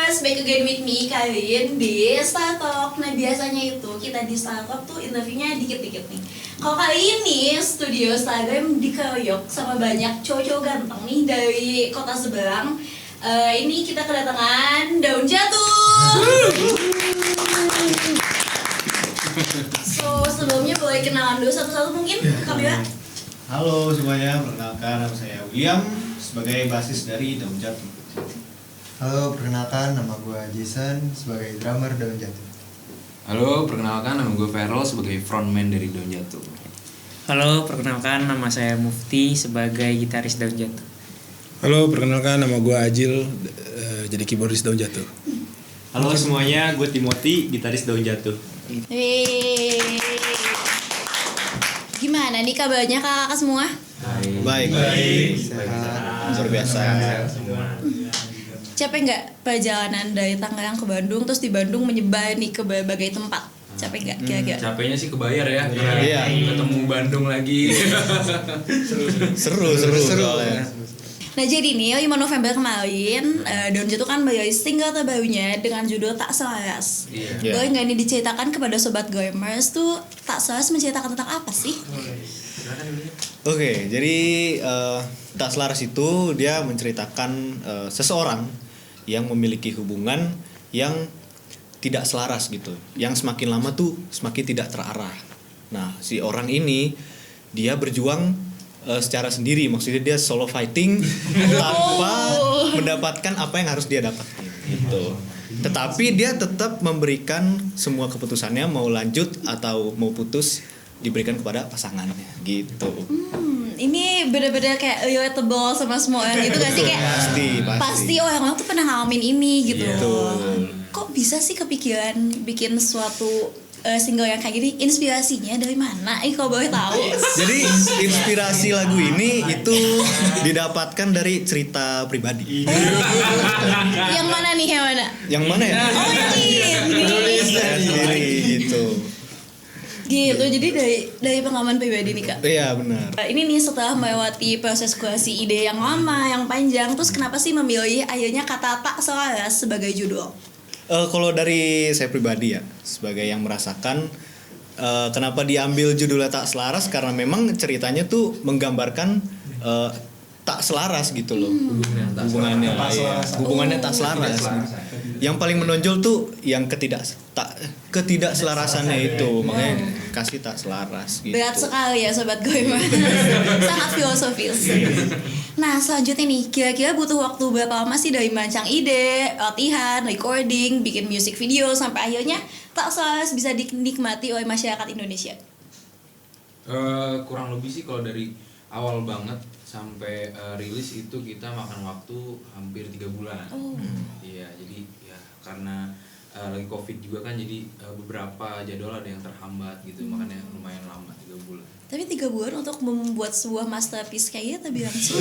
Dreamers, back again with me kalian di Startalk. Nah biasanya itu kita di Startalk tuh interviewnya dikit-dikit nih. Kalau kali ini studio Instagram dikeroyok sama banyak cowok-cowok ganteng nih dari kota seberang. Ini kita kedatangan Daun Jatuh. So sebelumnya boleh kenalan dulu satu-satu mungkin Kamila. Halo semuanya, perkenalkan nama saya William sebagai basis dari Daun Jatuh. Halo, perkenalkan nama gue Jason sebagai drummer Daun Jatuh. Halo, perkenalkan nama gue Feral sebagai frontman dari Daun Jatuh. Halo, perkenalkan nama saya Mufti sebagai gitaris Daun Jatuh. Halo, perkenalkan nama gue Ajil, jadi keyboardis Daun Jatuh. Halo semuanya, gue Timothy, gitaris Daun Jatuh. Gimana nih kabarnya kakak semua? Baik. Luar biasa. Capek nggak perjalanan dari Tangerang ke Bandung, terus di Bandung menyebar nih ke berbagai tempat? Capek nggak kira-kira? Capeknya sih kebayar ya. Iya. Ketemu Bandung lagi. Seru soalnya. Nah jadi nih 5 November kemarin Daun Jatuh kan merilis single terbarunya dengan judul Tak Selaras. Iya. Boleh nggak nih diceritakan kepada Sobat Gamers tuh Tak Selaras menceritakan tentang apa sih? Oke, jadi Tak Selaras itu dia menceritakan seseorang yang memiliki hubungan yang tidak selaras gitu, yang semakin lama tuh semakin tidak terarah. Nah, si orang ini dia berjuang secara sendiri, maksudnya dia solo fighting tanpa mendapatkan apa yang harus dia dapatkan gitu. Tetapi dia tetap memberikan semua keputusannya, mau lanjut atau mau putus diberikan kepada pasangannya gitu. Ini bener-bener kayak relatable sama semua orang gitu gak sih? Kayak pasti orang-orang tuh pernah ngalamin ini gitu. Kok bisa sih kepikiran bikin suatu single yang kayak gini? Inspirasinya dari mana? Kalau boleh tahu. Jadi inspirasi lagu ini itu didapatkan dari cerita pribadi. Yang mana nih? Yang mana ya? Oh ini. Sendiri gitu. Gitu, jadi dari pengalaman pribadi nih kak. Iya benar. Ini nih setelah melewati proses kreasi ide yang lama, yang panjang, terus kenapa sih memilih akhirnya kata Tak Selaras sebagai judul? Kalau dari saya pribadi ya, sebagai yang merasakan kenapa diambil judulnya Tak Selaras, karena memang ceritanya tuh menggambarkan tak selaras gitu loh. Hubungannya tak selaras. Yang paling menonjol tuh yang ketidakselarasannya itu, makanya kasih tak selaras gitu. Berat sekali ya Sobat Goyma. Sangat filosofis. Nah selanjutnya nih, kira-kira butuh waktu berapa lama sih dari merancang ide, latihan, recording, bikin music video sampai akhirnya Tak Selaras bisa dinikmati oleh masyarakat Indonesia? Kurang lebih sih kalau dari awal banget sampai rilis itu kita makan waktu hampir 3 bulan. Iya, jadi ya karena lagi Covid juga kan, jadi beberapa jadwal ada yang terhambat gitu, makanya lumayan lama 3 bulan. Tapi 3 bulan untuk membuat sebuah masterpiece kayak gitu bilang sih.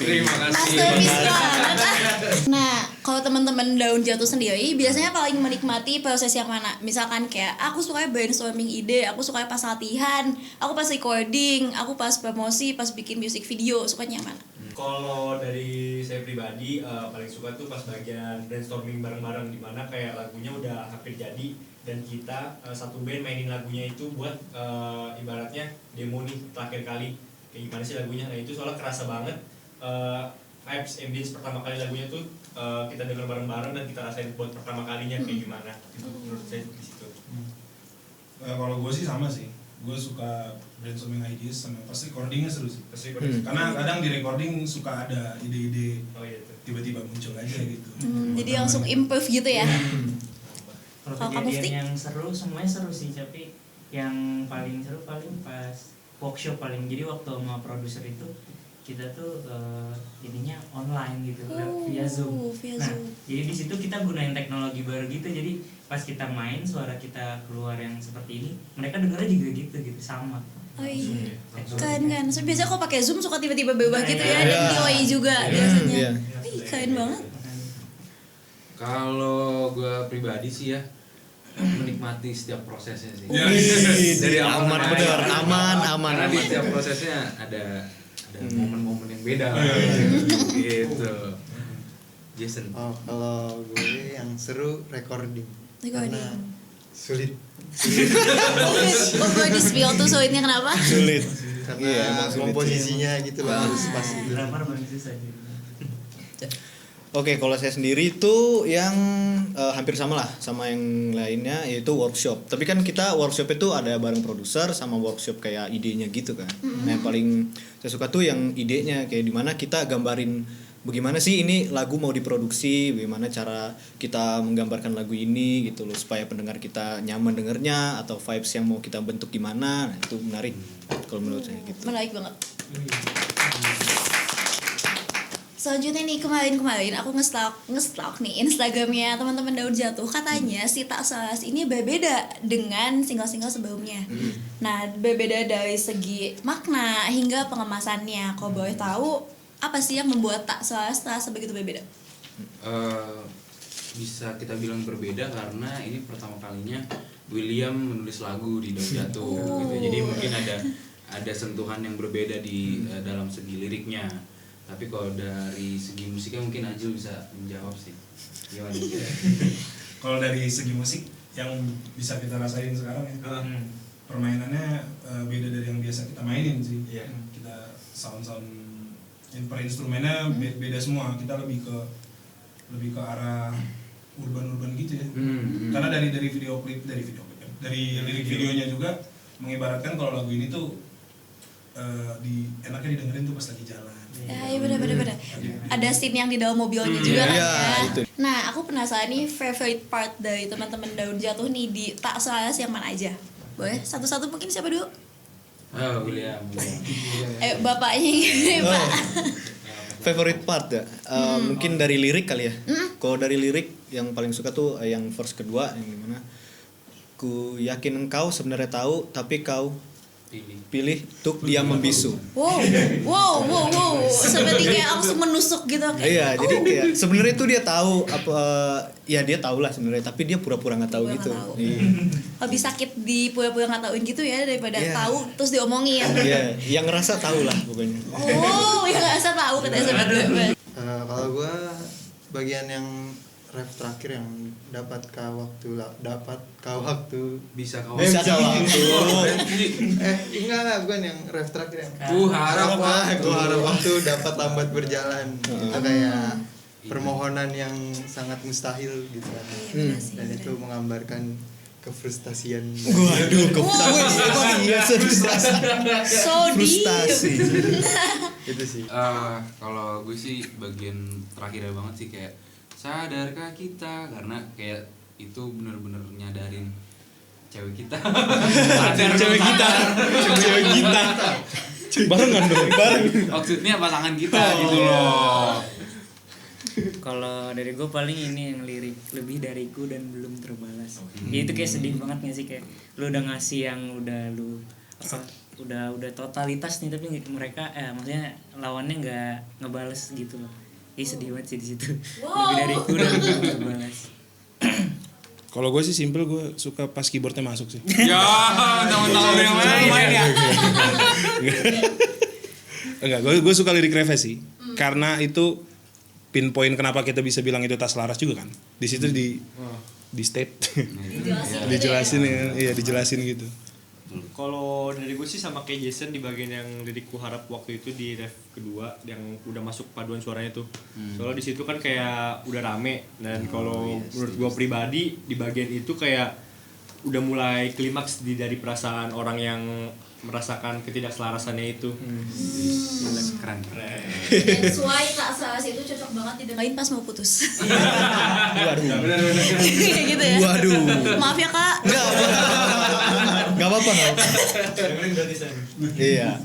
Terima kasih. Masterpiece banget. Nah, kalau teman-teman Daun Jatuh sendiri biasanya paling menikmati proses yang mana? Misalkan kayak aku suka brainstorming ide, aku suka pas latihan, aku pas recording, aku pas promosi, pas bikin music video, sukanya yang mana? Kalau dari saya pribadi paling suka tuh pas bagian brainstorming bareng-bareng, dimana kayak lagunya udah hampir jadi dan kita satu band mainin lagunya itu buat ibaratnya demo nih terakhir kali kayak gimana sih lagunya. Nah itu soalnya kerasa banget vibes ambience pertama kali lagunya tuh kita denger bareng-bareng dan kita rasain buat pertama kalinya kayak gimana gitu. Menurut saya di situ. Kalau gue sih sama sih, gue suka brainstorming ideas sama pas recordingnya seru sih. Karena kadang di recording suka ada ide-ide tiba-tiba muncul aja gitu. Jadi langsung improve gitu ya. Kalau kejadian yang seru, semuanya seru sih, tapi yang paling seru paling pas workshop paling. Jadi waktu sama produser itu kita tuh jadinya online gitu, via Zoom. Jadi di situ kita gunain teknologi baru gitu. Jadi pas kita main suara kita keluar yang seperti ini, mereka dengarnya juga gitu sama. Oh iya. Kan. So, biasanya kalau pakai Zoom suka tiba-tiba berubah gitu ya, dan delay juga biasanya. Keren banget. Kalau gue pribadi sih ya menikmati setiap prosesnya sih. Dari aman. Karena di setiap prosesnya ada momen-momen yang beda lah. Gitu. Jason. Oh, kalau gue yang seru recording. Karena sulit. Oh, boleh di spill tuh sulitnya kenapa? Sulit. Karena Iya, emang sulit. komposisinya gitu loh harus pas gitu. Drummer paling susah jadi. Oke, kalau saya sendiri itu yang hampir sama lah sama yang lainnya, yaitu workshop. Tapi kan kita workshop itu ada bareng produser sama workshop kayak idenya gitu kan. Nah, yang paling saya suka tuh yang idenya, kayak dimana kita gambarin bagaimana sih ini lagu mau diproduksi, bagaimana cara kita menggambarkan lagu ini gitu loh, supaya pendengar kita nyaman dengernya, atau vibes yang mau kita bentuk gimana. Nah, itu menarik kalau menurut saya gitu. Menarik banget. Selanjutnya nih, kemarin aku nge-stalk nih Instagramnya teman-teman Daun Jatuh. Katanya si Tak Selaras ini berbeda dengan single-single sebelumnya. Nah, berbeda dari segi makna hingga pengemasannya. Kalau boleh tahu, apa sih yang membuat Tak Selaras terasa begitu berbeda? Bisa kita bilang berbeda karena ini pertama kalinya William menulis lagu di Daun Jatuh gitu. Jadi mungkin ada sentuhan yang berbeda di dalam segi liriknya. Tapi kalau dari segi musiknya mungkin Ajul bisa menjawab sih. Gimana? Kalau dari segi musik yang bisa kita rasain sekarang ya, permainannya beda dari yang biasa kita mainin sih. Kita sound per instrumennya beda semua. Kita lebih ke arah urban gitu ya. Karena dari video klip, dari lirik videonya juga mengibaratkan kalau lagu ini tuh enaknya didengerin tuh pas lagi jalan. Ya, iya benar. Ada scene yang di dalam mobilnya juga kan ya. Itu. Nah, aku penasaran nih favorite part dari teman-teman Daun Jatuh nih di Tak Selaras yang mana aja? Boleh satu-satu mungkin siapa dulu? William. Bapaknya ini, Pak. Favorite part ya? Mungkin dari lirik kali ya. Kalau dari lirik yang paling suka tuh yang verse kedua, yang dimana ku yakin engkau sebenarnya tahu, tapi kau pilih untuk diam membisu. Wow. Seperti kayak langsung menusuk gitu. Iya, jadi kayak sebenarnya tuh dia tahu apa, ya dia tahu lah sebenarnya, tapi dia pura-pura nggak tahu gitu. Iya. Lebih sakit di pura-pura nggak tahuin gitu ya daripada Iya. tahu terus diomongin. Iya, yang ngerasa tahu lah pokoknya. Oh, yang ngerasa tahu katanya sebenarnya. Kalau gue bagian yang ref terakhir yang dapat kau waktu Bisa kau. Bisa kau waktu. enggak bukan yang ref terakhir yang Ku harap waktu dapat lambat berjalan. Itu kayak permohonan yang sangat mustahil gitu kan. Dan itu menggambarkan kefrustasian. Waduh, So deep. frustasi. Itu sih. Kalau gue sih bagian terakhirnya banget sih, kayak sadarkah kita, karena kayak itu bener-bener nyadarin cewek kita. Cewek kita. Barengan dong, bareng. Maksudnya pasangan kita gitu loh. Kalau dari gue paling ini yang lirik lebih dariku dan belum terbalas. Ya itu kayak sedih banget gak sih, kayak lu udah ngasih yang udah lu apa udah totalitas nih, tapi mereka maksudnya lawannya nggak ngebales gitu loh. Jadi sedih banget sih di situ. Lebih dariku dan belum terbalas. Kalau gue sih simple, gue suka pas keyboardnya masuk sih. Ya, teman-teman yang main ya. Enggak, gue suka lirik refnya sih. Karena itu pinpoint kenapa kita bisa bilang itu Tak Selaras juga kan. Di situ di state. Dijelasin ya. Iya, dijelasin gitu. Kalau dari gue sih sama kayak Jason di bagian yang lirikku harap waktu itu di ref kedua yang udah masuk paduan suaranya tuh. Soalnya di situ kan kayak udah rame, dan kalau menurut gue pribadi di bagian itu kayak udah mulai klimaks dari perasaan orang yang merasakan ketidakselarasannya itu. Keren. That's why Tak Selaras itu cocok banget didengerin pas mau putus. Waduh. Kayak gitu ya. Waduh. Maaf ya Kak. Gak apa-apa. Iya.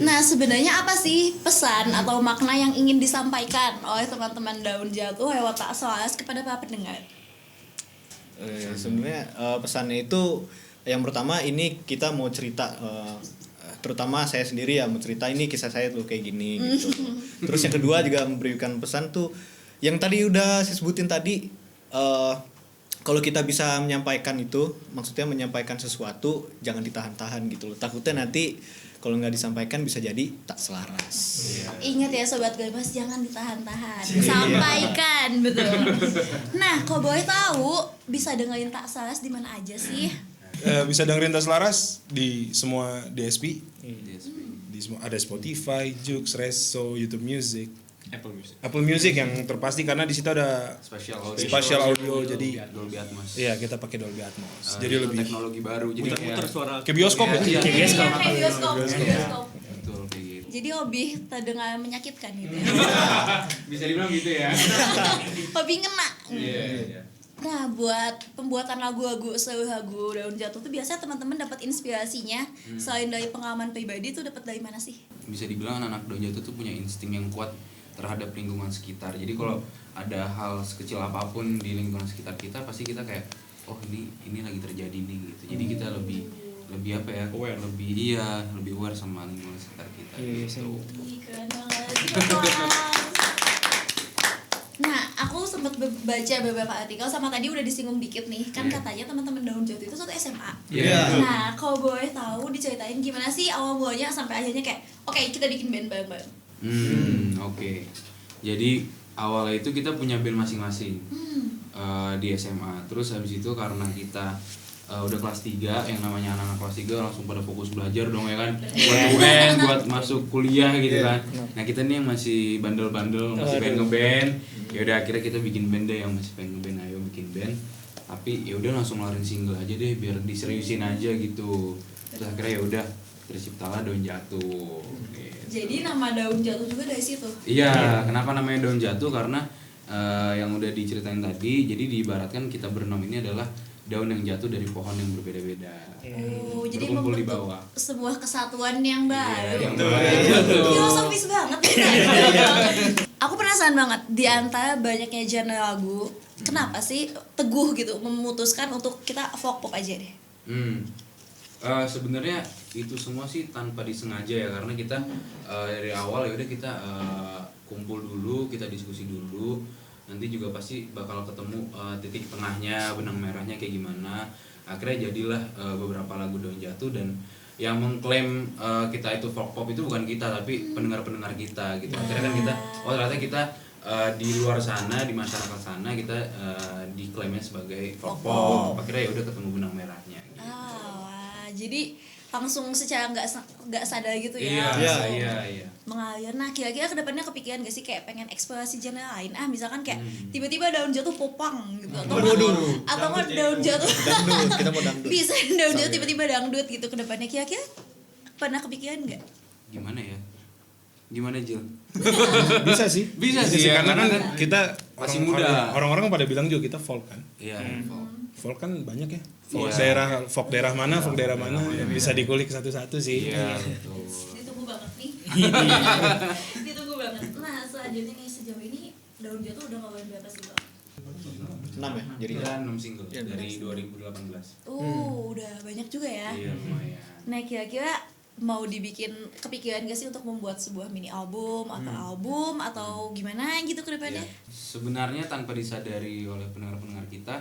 Nah, sebenarnya apa sih pesan atau makna yang ingin disampaikan oleh teman-teman Daun Jatuh lewat Tak Selaras kepada para pendengar? Sebenarnya pesannya itu yang pertama, ini kita mau cerita, terutama saya sendiri ya mau cerita ini kisah saya tuh kayak gini gitu. Terus yang kedua juga memberikan pesan tuh yang tadi udah saya sebutin tadi, kalau kita bisa menyampaikan itu, maksudnya menyampaikan sesuatu jangan ditahan-tahan gitu loh. Takutnya nanti kalau nggak disampaikan bisa jadi tak selaras. Ingat ya Sobat Gabas, jangan ditahan-tahan. Sampaikan Bukan, betul. Nah, kalau boleh tahu bisa dengerin Tak Saras di mana aja sih? Bisa dengerin Tas Laras di semua DSP. Di semua ada Spotify, Joox, Reso, YouTube Music, Apple Music yang terpasti karena di situ ada spatial audio jadi Dolby Atmos. iya kita pakai Dolby Atmos. Jadi Itu lebih teknologi baru jadi Muter suara. ke bioskop ya. Iya, Kayak bioskop. Kayak bioskop. Betul kayak gitu. Jadi hobi terdengar menyakitkan gitu. Bisa dibilang gitu ya. Hobi ngena. Iya. Nah, buat pembuatan lagu-lagu lagu Daun Jatuh tuh biasanya teman-teman dapat inspirasinya selain dari pengalaman pribadi tuh dapat dari mana sih? Bisa dibilang anak-anak Daun Jatuh tuh punya insting yang kuat terhadap lingkungan sekitar. Jadi kalau ada hal sekecil apapun di lingkungan sekitar kita pasti kita kayak oh ini lagi terjadi nih gitu. Jadi kita lebih apa ya? Aware. Lebih aware sama lingkungan sekitar kita. Gitu. Ih, keren banget. Nah, aku sempat baca beberapa artikel sama tadi udah disinggung dikit nih. Kan katanya teman-teman Daun Jatuh itu satu SMA. Iya. Nah, kalau boleh tahu diceritain gimana sih awal mulanya sampai akhirnya kayak oke, kita bikin band bareng-bareng. Oke. Jadi awalnya itu kita punya band masing-masing di SMA. Terus habis itu karena kita udah kelas 3, yang namanya anak-anak kelas 3 langsung pada fokus belajar dong ya kan. Buat UN, buat masuk kuliah gitu kan. Nah, kita nih yang masih bandel-bandel, masih pengen ngeband. Ya udah akhirnya kita bikin band deh, yang masih pengen ngeband ayo bikin band. Tapi ya udah langsung ngeluarin single aja deh biar diseriusin aja gitu. Terus akhirnya ya udah terciptalah Daun Jatuh. Gitu. Jadi nama Daun Jatuh juga dari situ. Iya, kenapa namanya Daun Jatuh? Karena yang udah diceritain tadi, jadi diibaratkan kita berenam ini adalah daun yang jatuh dari pohon yang berbeda-beda. Oh, jadi Berkumpul di membentuk bawah. sebuah kesatuan yang baru. yang baru. Filosofis banget. Aku penasaran banget di antara banyaknya genre lagu, kenapa sih Teguh gitu memutuskan untuk kita folk pop aja deh? Sebenarnya itu semua sih tanpa disengaja ya, karena kita dari awal ya udah kita kumpul dulu, kita diskusi dulu. Nanti juga pasti bakal ketemu titik tengahnya, benang merahnya kayak gimana. Akhirnya jadilah beberapa lagu Daun Jatuh, dan yang mengklaim kita itu folk pop itu bukan kita tapi pendengar-pendengar kita gitu. Akhirnya kan kita ternyata kita di luar sana, di masyarakat sana kita diklaimnya sebagai folk pop. Akhirnya ya udah ketemu benang merahnya gitu. Wah, jadi langsung secara nggak sadar gitu ya. Iya. Mengalir. Nah, kira-kira kedepannya kepikiran gak sih kayak pengen eksplorasi genre lain? Misalkan kayak tiba-tiba Daun Jatuh popang gitu, atau nggak Daun Jatuh Dangdut, kita mau dangdut. bisa Daun Jatuh tiba-tiba dangdut gitu kedepannya. Kira-kira pernah kepikiran nggak? Gimana Jil? Bisa sih. Bisa sih ya, karena kan kita masih muda. Orang-orang pada bilang juga kita folk kan. Iya. Folk kan banyak ya. Iya. Folk daerah mana bisa dikulik satu-satu sih. Iya, betul. Ditunggu banget nih. Ditunggu banget. Nah, selanjutnya nih sejauh ini Daun Jatuh udah ngeluarin berapa sih, Bang? 6 ya jadi. Kita 6 single dari 2018. Udah banyak juga ya. Iya, lumayan. Nah, kira-kira mau dibikin kepikiran gak sih untuk membuat sebuah mini album atau gimana gitu ke depannya? Ya, sebenarnya tanpa disadari oleh pendengar-pendengar kita,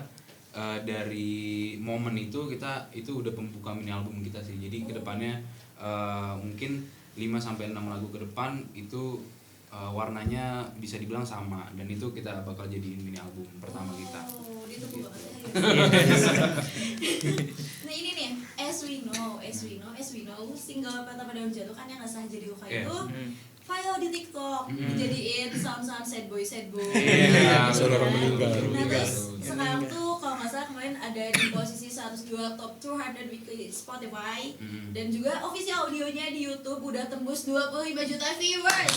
dari momen itu udah pembuka mini album kita sih. Jadi kedepannya mungkin 5-6 lagu ke depan itu warnanya bisa dibilang sama, dan itu kita bakal jadiin mini album pertama kita. Ditunggu banget ya. Nah, ini nih, As We Know, single pertama Daun Jatuh kan yang nggak sah jadi luka itu viral di TikTok, dijadiin sound sad boy. Iya, suara orang meninggal. Nah, terus sekarang tuh kalau nggak salah kemarin ada di posisi 102 top 200 weekly Spotify, dan juga official audionya di YouTube udah tembus 25 juta viewers.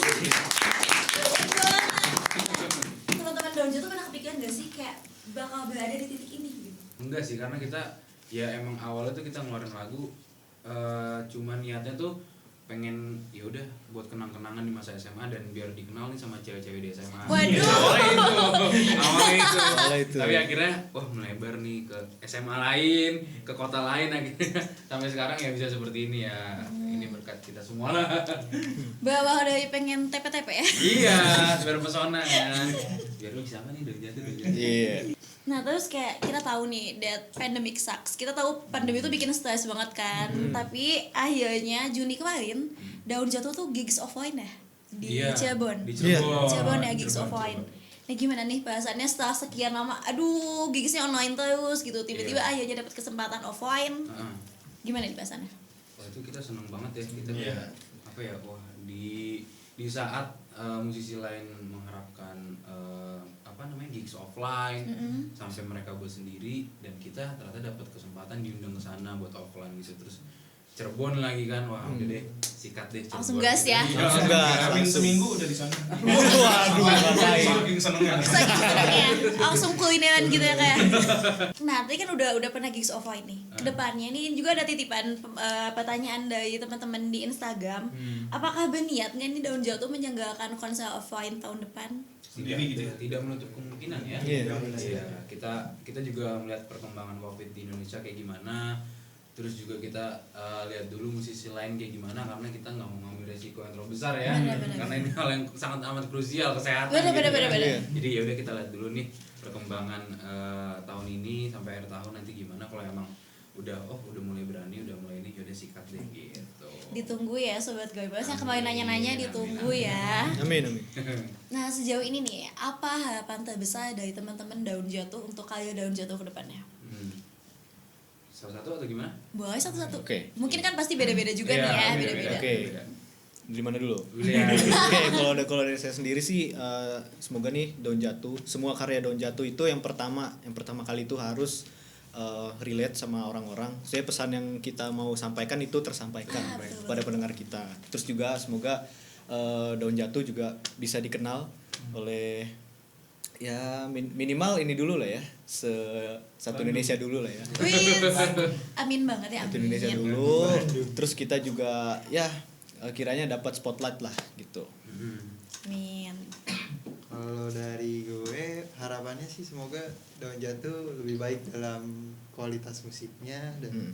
Teman-teman Daun Jatuh pernah kepikiran gak sih kayak bakal berada di titik ini gitu? Enggak sih, karena kita ya emang awalnya tuh kita ngeluarin lagu cuman niatnya tuh pengen ya udah buat kenang-kenangan di masa SMA dan biar dikenal nih sama cewek-cewek di SMA. Waduh. Awalnya itu. Tapi akhirnya melebar nih ke SMA lain, ke kota lain akhirnya sampai sekarang ya bisa seperti ini ya. Ini berkat kita semua lah. Bawa dari pengen TP-TP ya? Iya, biar pesona kan. Biar lu bisa apa nih Daun Jatuh. Iya. Nah, terus kayak kita tahu nih that pandemic sucks. Kita tahu pandemi itu bikin stres banget kan. Tapi akhirnya Juni kemarin Daun Jatuh tuh gigs offline ya di Cirebon. Di Cirebon. Cirebon ya gigs offline. Nah gimana nih bahasannya setelah sekian lama, aduh gigsnya online terus gitu, tiba-tiba akhirnya dapat kesempatan offline. Gimana nih bahasannya? Wah itu kita seneng banget ya, kita kayak apa ya, wah di saat musisi lain mengharapkan apa namanya gigs offline, sampai mereka buat sendiri, dan kita ternyata dapat kesempatan diundang ke sana buat offline gitu. Terus Cirebon lagi kan, wah udah deh sikat deh Cirebon. Langsung gas ya. Langsung gas. Amin seminggu udah di sana. Waduh, ngapain? Saking senengnya. Saking senengnya, langsung kulineran gitu ya kayak. Nah tadi kan udah pernah gigs offline nih. Kedepannya nih juga ada titipan pertanyaan dari teman-teman di Instagram. Apakah berniat nggak nih Daun Jatuh menyelenggarakan konser offline tahun depan? Sendiri gitu ya. Tidak menutup kemungkinan ya. Iya. Kita juga melihat perkembangan COVID di Indonesia kayak gimana. Terus juga kita lihat dulu musisi lain kayak gimana, karena kita nggak mau ngambil resiko yang terlalu besar ya. Benar. Karena ini hal yang sangat amat krusial kesehatan. Benar. Jadi ya udah kita lihat dulu nih perkembangan tahun ini sampai akhir tahun nanti gimana. Kalau emang udah mulai berani, udah mulai ini, yaudah sikat deh gitu. Ditunggu ya Sobat Goibers yang kemarin nanya-nanya, ditunggu ya. Amin. Nah sejauh ini nih, apa harapan terbesar dari teman-teman Daun Jatuh untuk karya Daun Jatuh ke depannya? Salah satu atau gimana? Boleh satu-satu. Oke. Mungkin kan pasti beda-beda juga nih ya, beda-beda. Oke. Dari mana dulu? Iya. Oke, kalau dari saya sendiri sih semoga nih Daun Jatuh, semua karya Daun Jatuh itu yang pertama kali itu harus relate sama orang-orang. Saya pesan yang kita mau sampaikan itu tersampaikan kepada pendengar kita. Terus juga semoga Daun Jatuh juga bisa dikenal oleh ya minimal ini dulu lah ya, satu Indonesia dulu lah ya. Wih, amin banget ya, Satu amin. Indonesia dulu. Terus kita juga ya kiranya dapat spotlight lah gitu. Amin. Kalau dari gue harapannya sih semoga Daun Jatuh lebih baik dalam kualitas musiknya dan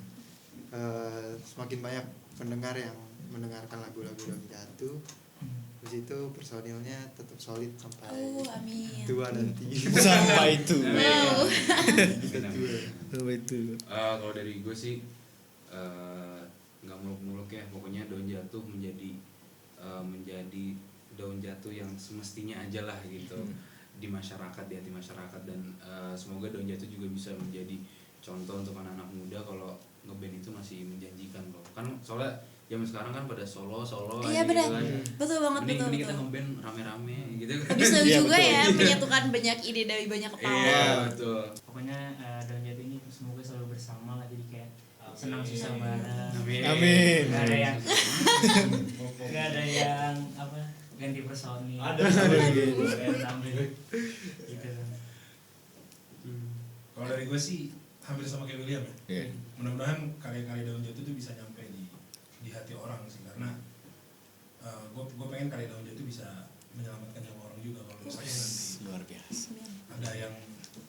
semakin banyak pendengar yang mendengarkan lagu-lagu Daun Jatuh. Terus itu personilnya tetap solid sampai Amin. tua nanti. Sampai itu. Wow. Sampai itu. Kalau dari gue sih nggak muluk-muluk ya, pokoknya Daun Jatuh menjadi daun jatuh yang semestinya aja lah gitu di masyarakat, di hati masyarakat, dan semoga Daun Jatuh juga bisa menjadi contoh untuk anak-anak muda kalau ngeband itu masih menjanjikan loh. Kan soalnya zaman sekarang kan pada solo iya aja benar, gitu kan. betul banget, Mending betul. kita ngeband rame-rame gitu. Tapi seru Iya, juga betul. ya menyatukan banyak ide dari banyak kepala. Iya betul. Pokoknya Daun Jatuh ini semoga selalu bersama lah, jadi kayak senang susah bareng. Amin. Gak ada yang apa ganti personil. Ada. Sambil gitu. Kalau dari gue sih hampir sama kayak William ya. Iya. Mudah-mudahan karya-karya Daun Jatuh itu bisa nyampe di hati orang sih, karena gue pengen karya Daun Jatuh bisa menyelamatkan nyawa orang juga. Kalau misalnya nanti Luar biasa. ada yang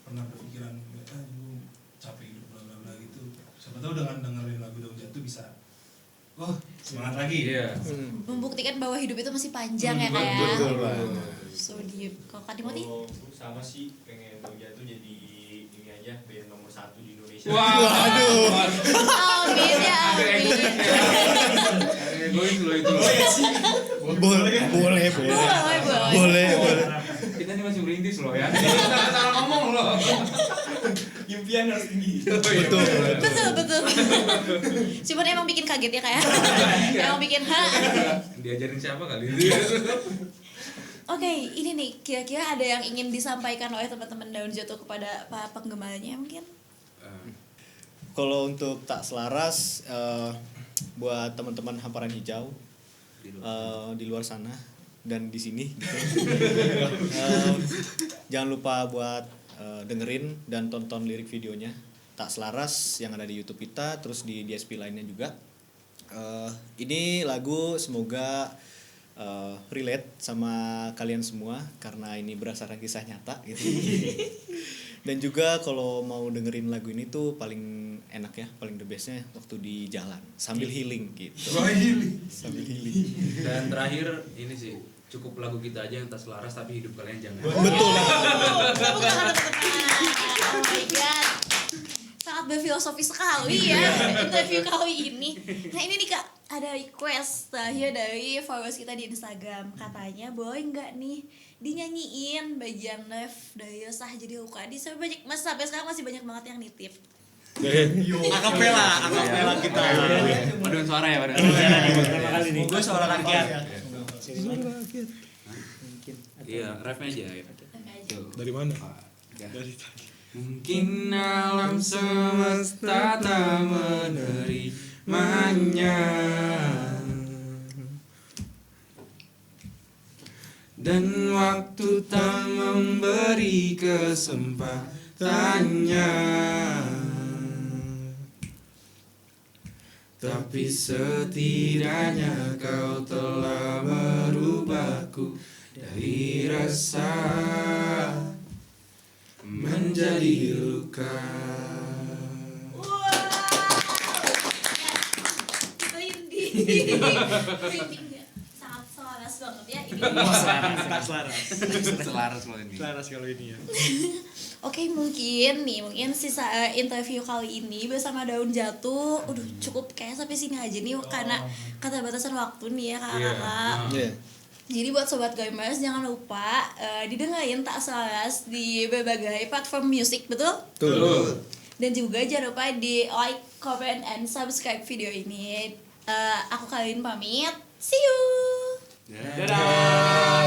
pernah berpikiran gue capek hidup bla bla gitu, siapa tahu dengan dengerin lagu Daun Jatuh bisa semangat lagi. Iya. Membuktikan bahwa hidup itu masih panjang ya kayak. Betul banget. So deep. Kalau Kak Timothy? Kalau aku sama sih pengen Daun Jatuh jadi ini aja band nomor 1 di Indonesia. Waduh. Amin ya, amin. Egois lo itu. Boleh. Kita ini masih merintis loh ya. Salah ngomong loh. Impian harus tinggi. Betul. Betul. Cuman emang bikin kaget ya kayak. Emang bikin Diajarin siapa kali? Oke, ini nih kira-kira ada yang ingin disampaikan oleh teman-teman Daun Jatuh kepada para penggemarnya mungkin? Kalau untuk tak selaras buat teman-teman Hamparan Hijau di luar sana dan di sini gitu. Jangan lupa buat dengerin dan tonton lirik videonya Tak Selaras yang ada di YouTube kita, terus di DSP lainnya juga. Ini lagu semoga relate sama kalian semua karena ini berdasarkan kisah nyata gitu. Dan juga kalau mau dengerin lagu ini tuh paling enak ya, paling the bestnya waktu di jalan sambil healing gitu. Sambil healing. Dan terakhir ini sih, cukup lagu kita aja yang tak selaras tapi hidup kalian jangan. Betul. Oh my god. Sangat berfilosofi sekali ya interview kali ini. Nah ini nih Kak, ada request terakhir dari followers kita di Instagram. Katanya boleh nggak nih dinyanyiin bagian ref dari Resah Jadi Luka. Sampai sekarang masih banyak banget yang nitip. Akapela kita. Paduan suara ya, paduan Pertama kali nih. Gue suara rakyat. Iya, refnya aja ya. Dari mana? Mungkin alam semesta tak menerimanya, dan waktu tak memberi kesempatannya. Tapi setidaknya kau telah merubahku dari rasa menjadi luka. Merinding ya. Sangat selaras banget ya ini. Selaras kalau ini. Selaras kalau ini ya. Oke, mungkin sisa interview kali ini bersama Daun Jatuh cukup kayak sampai sini aja nih karena keterbatasan waktu nih ya kakak-kakak. Iya. Jadi buat sobat gamers jangan lupa didengerin Tak Selaras di berbagai platform musik, betul? Betul. Dan juga jangan lupa di like, comment, and subscribe video ini. Aku Kalin pamit. See you. Dadah.